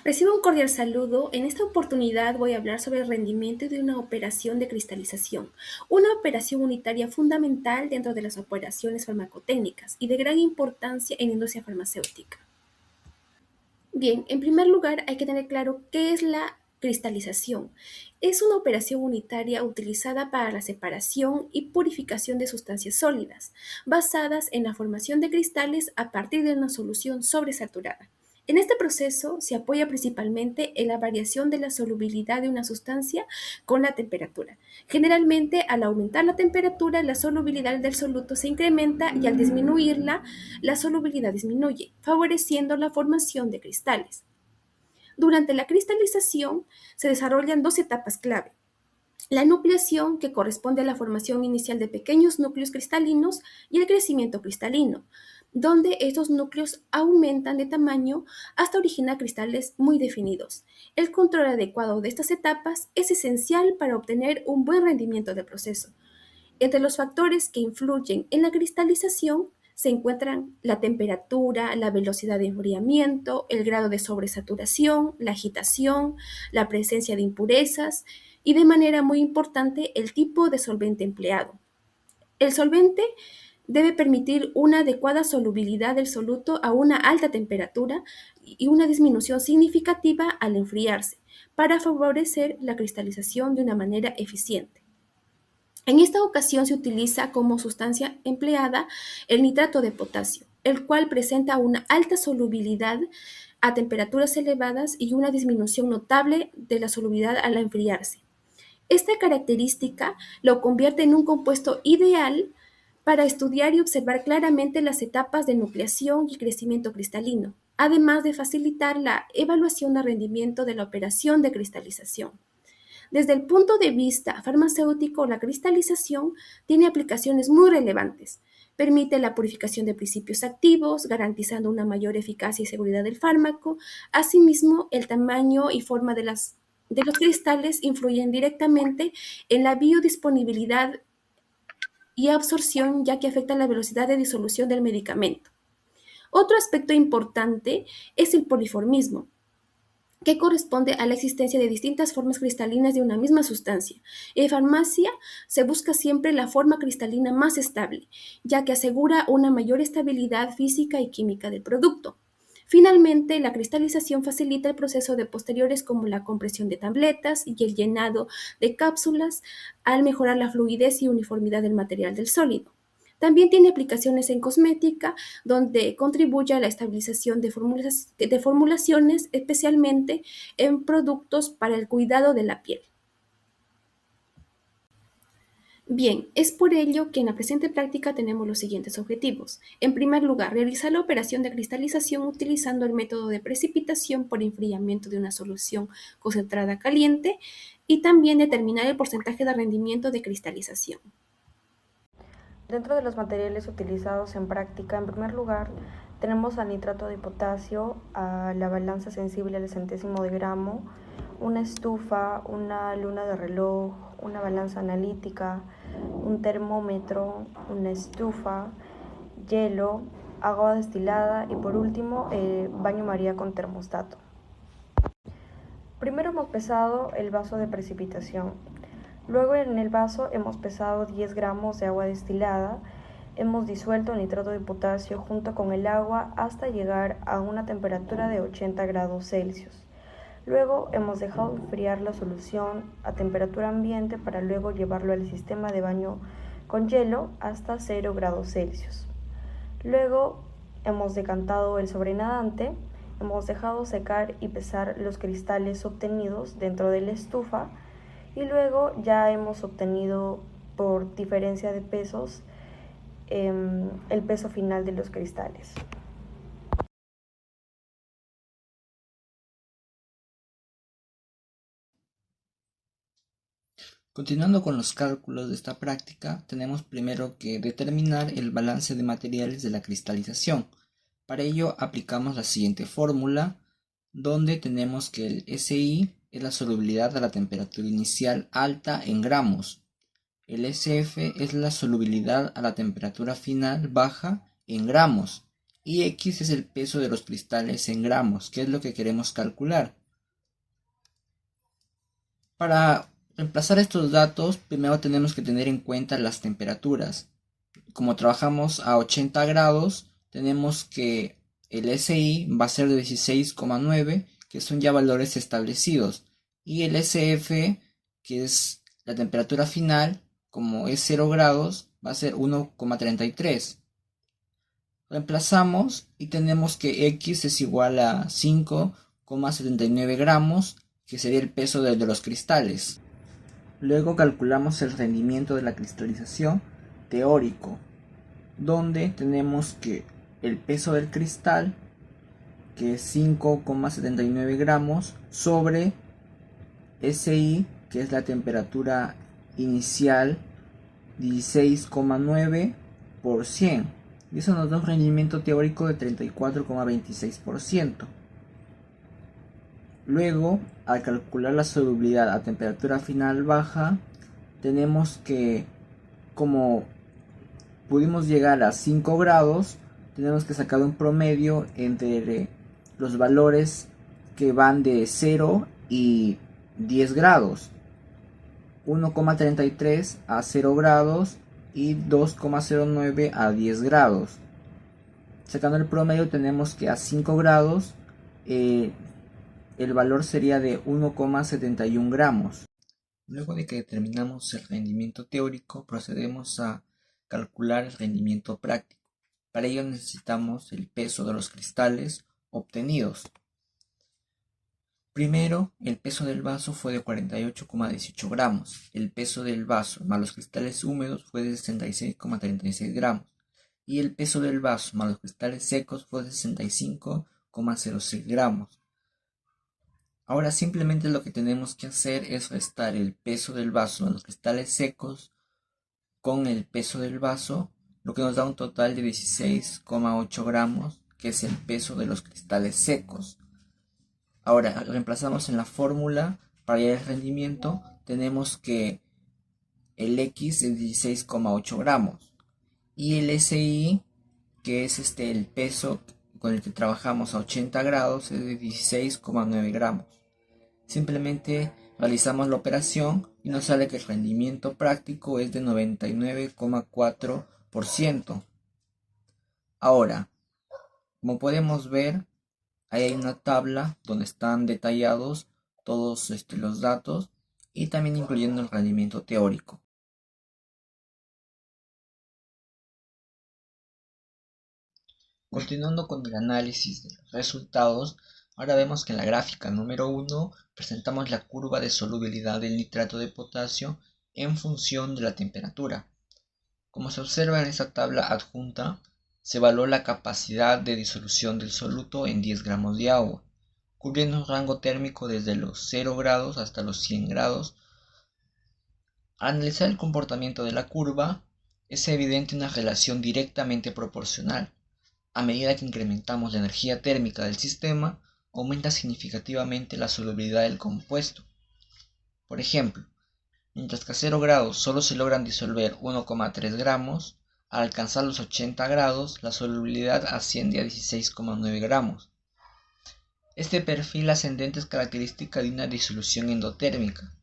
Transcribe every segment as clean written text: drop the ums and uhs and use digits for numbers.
Recibo un cordial saludo. En esta oportunidad voy a hablar sobre el rendimiento de una operación de cristalización, una operación unitaria fundamental dentro de las operaciones farmacotécnicas y de gran importancia en la industria farmacéutica. Bien, en primer lugar hay que tener claro qué es la cristalización. Es una operación unitaria utilizada para la separación y purificación de sustancias sólidas, basadas en la formación de cristales a partir de una solución sobresaturada. En este proceso se apoya principalmente en la variación de la solubilidad de una sustancia con la temperatura. Generalmente, al aumentar la temperatura, la solubilidad del soluto se incrementa y al disminuirla, la solubilidad disminuye, favoreciendo la formación de cristales. Durante la cristalización se desarrollan dos etapas clave. La nucleación, que corresponde a la formación inicial de pequeños núcleos cristalinos, y el crecimiento cristalino, donde estos núcleos aumentan de tamaño hasta originar cristales muy definidos. El control adecuado de estas etapas es esencial para obtener un buen rendimiento del proceso. Entre los factores que influyen en la cristalización se encuentran la temperatura, la velocidad de enfriamiento, el grado de sobresaturación, la agitación, la presencia de impurezas y, de manera muy importante, el tipo de solvente empleado. El solvente debe permitir una adecuada solubilidad del soluto a una alta temperatura y una disminución significativa al enfriarse, para favorecer la cristalización de una manera eficiente. En esta ocasión se utiliza como sustancia empleada el nitrato de potasio, el cual presenta una alta solubilidad a temperaturas elevadas y una disminución notable de la solubilidad al enfriarse. Esta característica lo convierte en un compuesto ideal para estudiar y observar claramente las etapas de nucleación y crecimiento cristalino, además de facilitar la evaluación de rendimiento de la operación de cristalización. Desde el punto de vista farmacéutico, la cristalización tiene aplicaciones muy relevantes. Permite la purificación de principios activos, garantizando una mayor eficacia y seguridad del fármaco. Asimismo, el tamaño y forma de los cristales influyen directamente en la biodisponibilidad y absorción, ya que afectan la velocidad de disolución del medicamento. Otro aspecto importante es el poliformismo, que corresponde a la existencia de distintas formas cristalinas de una misma sustancia. En farmacia se busca siempre la forma cristalina más estable, ya que asegura una mayor estabilidad física y química del producto. Finalmente, la cristalización facilita el proceso de posteriores como la compresión de tabletas y el llenado de cápsulas al mejorar la fluidez y uniformidad del material del sólido. También tiene aplicaciones en cosmética, donde contribuye a la estabilización de formulaciones, especialmente en productos para el cuidado de la piel. Bien, es por ello que en la presente práctica tenemos los siguientes objetivos. En primer lugar, realizar la operación de cristalización utilizando el método de precipitación por enfriamiento de una solución concentrada caliente y también determinar el porcentaje de rendimiento de cristalización. Dentro de los materiales utilizados en práctica, en primer lugar, tenemos al nitrato de potasio, a la balanza sensible al centésimo de gramo, una estufa, una luna de reloj, una balanza analítica, un termómetro, una estufa, hielo, agua destilada y por último, baño María con termostato. Primero hemos pesado el vaso de precipitación. Luego en el vaso hemos pesado 10 gramos de agua destilada, hemos disuelto el nitrato de potasio junto con el agua hasta llegar a una temperatura de 80 grados Celsius. Luego hemos dejado enfriar la solución a temperatura ambiente para luego llevarlo al sistema de baño con hielo hasta 0 grados Celsius. Luego hemos decantado el sobrenadante, hemos dejado secar y pesar los cristales obtenidos dentro de la estufa, y luego ya hemos obtenido por diferencia de pesos el peso final de los cristales. Continuando con los cálculos de esta práctica, tenemos primero que determinar el balance de materiales de la cristalización. Para ello aplicamos la siguiente fórmula, donde tenemos que el SI es la solubilidad a la temperatura inicial alta en gramos. El SF es la solubilidad a la temperatura final baja en gramos. Y X es el peso de los cristales en gramos, que es lo que queremos calcular. Para reemplazar estos datos, primero tenemos que tener en cuenta las temperaturas. Como trabajamos a 80 grados, tenemos que el SI va a ser de 16,9, que son ya valores establecidos. Y el SF, que es la temperatura final, como es 0 grados, va a ser 1,33. Reemplazamos y tenemos que X es igual a 5,79 gramos, que sería el peso de los cristales. Luego calculamos el rendimiento de la cristalización teórico, donde tenemos que el peso del cristal, que es 5,79 gramos, sobre SI, que es la temperatura inicial, 16,9 por 100. Y eso nos da un rendimiento teórico de 34,26%. Luego, al calcular la solubilidad a temperatura final baja, tenemos que, como pudimos llegar a 5 grados, tenemos que sacar un promedio entre los valores que van de 0 y 10 grados. 1,33 a 0 grados y 2,09 a 10 grados. Sacando el promedio tenemos que a 5 grados el valor sería de 1,71 gramos. Luego de que determinamos el rendimiento teórico, procedemos a calcular el rendimiento práctico. Para ello necesitamos el peso de los cristales obtenidos. Primero, el peso del vaso fue de 48,18 gramos. El peso del vaso más los cristales húmedos fue de 66,36 gramos. Y el peso del vaso más los cristales secos fue de 65,06 gramos. Ahora simplemente lo que tenemos que hacer es restar el peso del vaso más los cristales secos con el peso del vaso, lo que nos da un total de 16,8 gramos, que es el peso de los cristales secos. Ahora, reemplazamos en la fórmula para hallar el rendimiento, tenemos que el X es 16,8 gramos y el SI, que es el peso con el que trabajamos a 80 grados, es de 16,9 gramos. Simplemente realizamos la operación y nos sale que el rendimiento práctico es de 99,4%. Ahora, como podemos ver, ahí hay una tabla donde están detallados todos los datos y también incluyendo el rendimiento teórico. Continuando con el análisis de los resultados, ahora vemos que en la gráfica número 1 presentamos la curva de solubilidad del nitrato de potasio en función de la temperatura. Como se observa en esta tabla adjunta, se evaluó la capacidad de disolución del soluto en 10 gramos de agua, cubriendo un rango térmico desde los 0 grados hasta los 100 grados. Al analizar el comportamiento de la curva, es evidente una relación directamente proporcional. A medida que incrementamos la energía térmica del sistema, aumenta significativamente la solubilidad del compuesto. Por ejemplo, mientras que a 0 grados solo se logran disolver 1,3 gramos, al alcanzar los 80 grados la solubilidad asciende a 16,9 gramos. Este perfil ascendente es característica de una disolución endotérmica,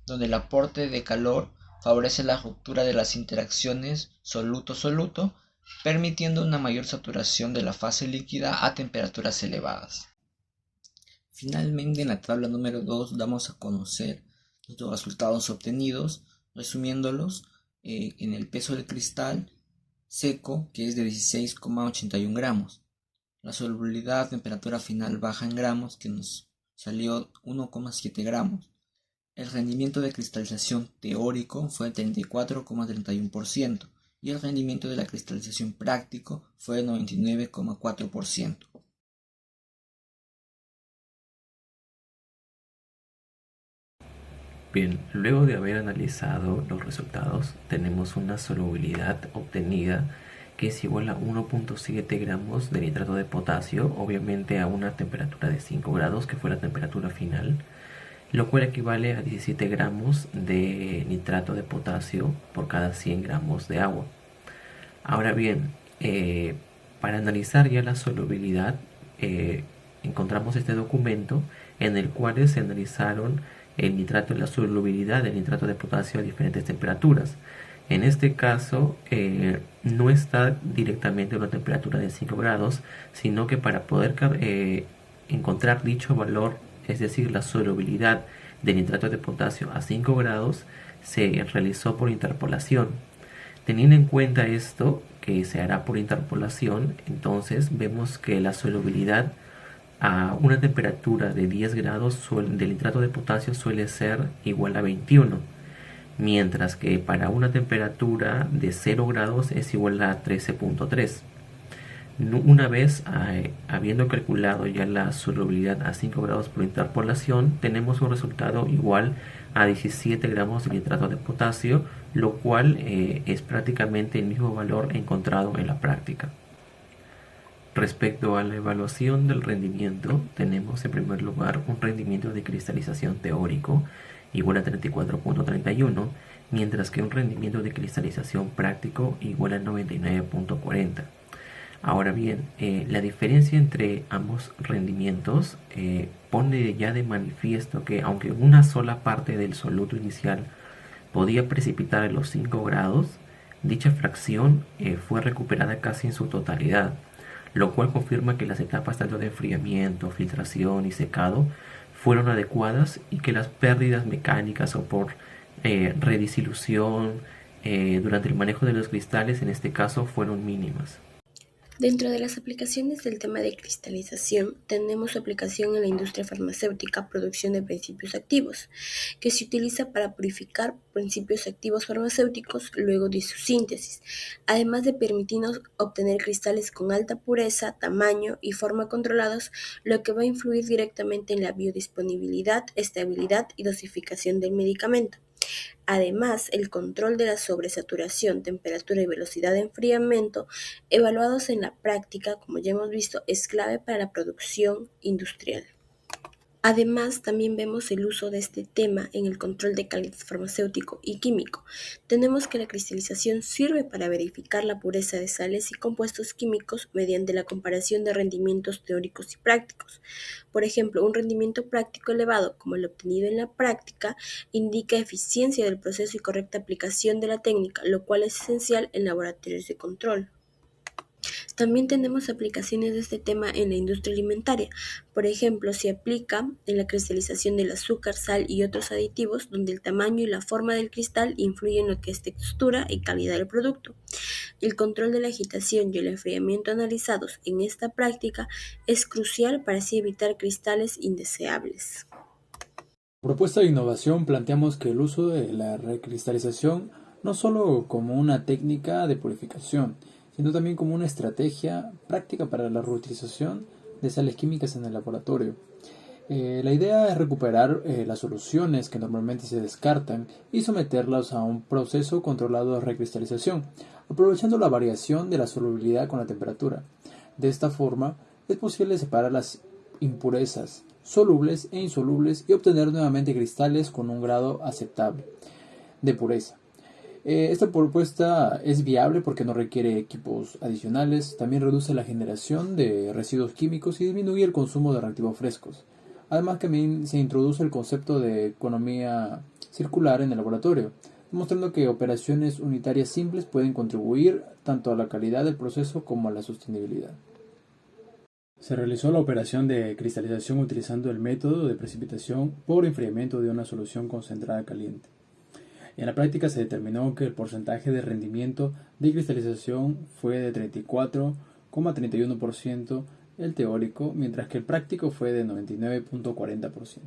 donde el aporte de calor favorece la ruptura de las interacciones soluto-soluto, permitiendo una mayor saturación de la fase líquida a temperaturas elevadas. Finalmente, en la tabla número 2 damos a conocer los resultados obtenidos, resumiéndolos en el peso del cristal seco, que es de 16,81 gramos. La solubilidad a temperatura final baja en gramos, que nos salió 1,7 gramos. El rendimiento de cristalización teórico fue de 34,31% y el rendimiento de la cristalización práctico fue de 99,4%. Bien, luego de haber analizado los resultados, tenemos una solubilidad obtenida que es igual a 1,7 gramos de nitrato de potasio, obviamente a una temperatura de 5 grados, que fue la temperatura final, lo cual equivale a 17 gramos de nitrato de potasio por cada 100 gramos de agua. Ahora bien, para analizar ya la solubilidad, encontramos este documento en el cual se analizaron el nitrato, la solubilidad del nitrato de potasio a diferentes temperaturas. En este caso no está directamente a una temperatura de 5 grados, sino que para poder encontrar dicho valor, es decir, la solubilidad del nitrato de potasio a 5 grados, se realizó por interpolación. Teniendo en cuenta esto, que se hará por interpolación, entonces vemos que la solubilidad a una temperatura de 10 grados del nitrato de potasio suele ser igual a 21, mientras que para una temperatura de 0 grados es igual a 13.3. Una vez habiendo calculado ya la solubilidad a 5 grados por interpolación, tenemos un resultado igual a 17 gramos de nitrato de potasio, lo cual es prácticamente el mismo valor encontrado en la práctica. Respecto a la evaluación del rendimiento, tenemos en primer lugar un rendimiento de cristalización teórico igual a 34.31, mientras que un rendimiento de cristalización práctico igual a 99.40. Ahora bien, la diferencia entre ambos rendimientos pone ya de manifiesto que aunque una sola parte del soluto inicial podía precipitar a los 5 grados, dicha fracción fue recuperada casi en su totalidad, lo cual confirma que las etapas tanto de enfriamiento, filtración y secado fueron adecuadas y que las pérdidas mecánicas o por redisilución durante el manejo de los cristales en este caso fueron mínimas. Dentro de las aplicaciones del tema de cristalización, tenemos su aplicación en la industria farmacéutica, producción de principios activos, que se utiliza para purificar principios activos farmacéuticos luego de su síntesis, además de permitirnos obtener cristales con alta pureza, tamaño y forma controlados, lo que va a influir directamente en la biodisponibilidad, estabilidad y dosificación del medicamento. Además, el control de la sobresaturación, temperatura y velocidad de enfriamiento, evaluados en la práctica, como ya hemos visto, es clave para la producción industrial. Además, también vemos el uso de este tema en el control de calidad farmacéutico y químico. Tenemos que la cristalización sirve para verificar la pureza de sales y compuestos químicos mediante la comparación de rendimientos teóricos y prácticos. Por ejemplo, un rendimiento práctico elevado, como el obtenido en la práctica, indica eficiencia del proceso y correcta aplicación de la técnica, lo cual es esencial en laboratorios de control. También tenemos aplicaciones de este tema en la industria alimentaria. Por ejemplo, se aplica en la cristalización del azúcar, sal y otros aditivos, donde el tamaño y la forma del cristal influyen en lo que es textura y calidad del producto. El control de la agitación y el enfriamiento analizados en esta práctica es crucial para así evitar cristales indeseables. Propuesta de innovación planteamos que el uso de la recristalización no solo como una técnica de purificación, sino también como una estrategia práctica para la reutilización de sales químicas en el laboratorio. La idea es recuperar las soluciones que normalmente se descartan y someterlas a un proceso controlado de recristalización, aprovechando la variación de la solubilidad con la temperatura. De esta forma, es posible separar las impurezas solubles e insolubles y obtener nuevamente cristales con un grado aceptable de pureza. Esta propuesta es viable porque no requiere equipos adicionales, también reduce la generación de residuos químicos y disminuye el consumo de reactivos frescos. Además, también se introduce el concepto de economía circular en el laboratorio, demostrando que operaciones unitarias simples pueden contribuir tanto a la calidad del proceso como a la sostenibilidad. Se realizó la operación de cristalización utilizando el método de precipitación por enfriamiento de una solución concentrada caliente. En la práctica se determinó que el porcentaje de rendimiento de cristalización fue de 34,31% el teórico, mientras que el práctico fue de 99,40%.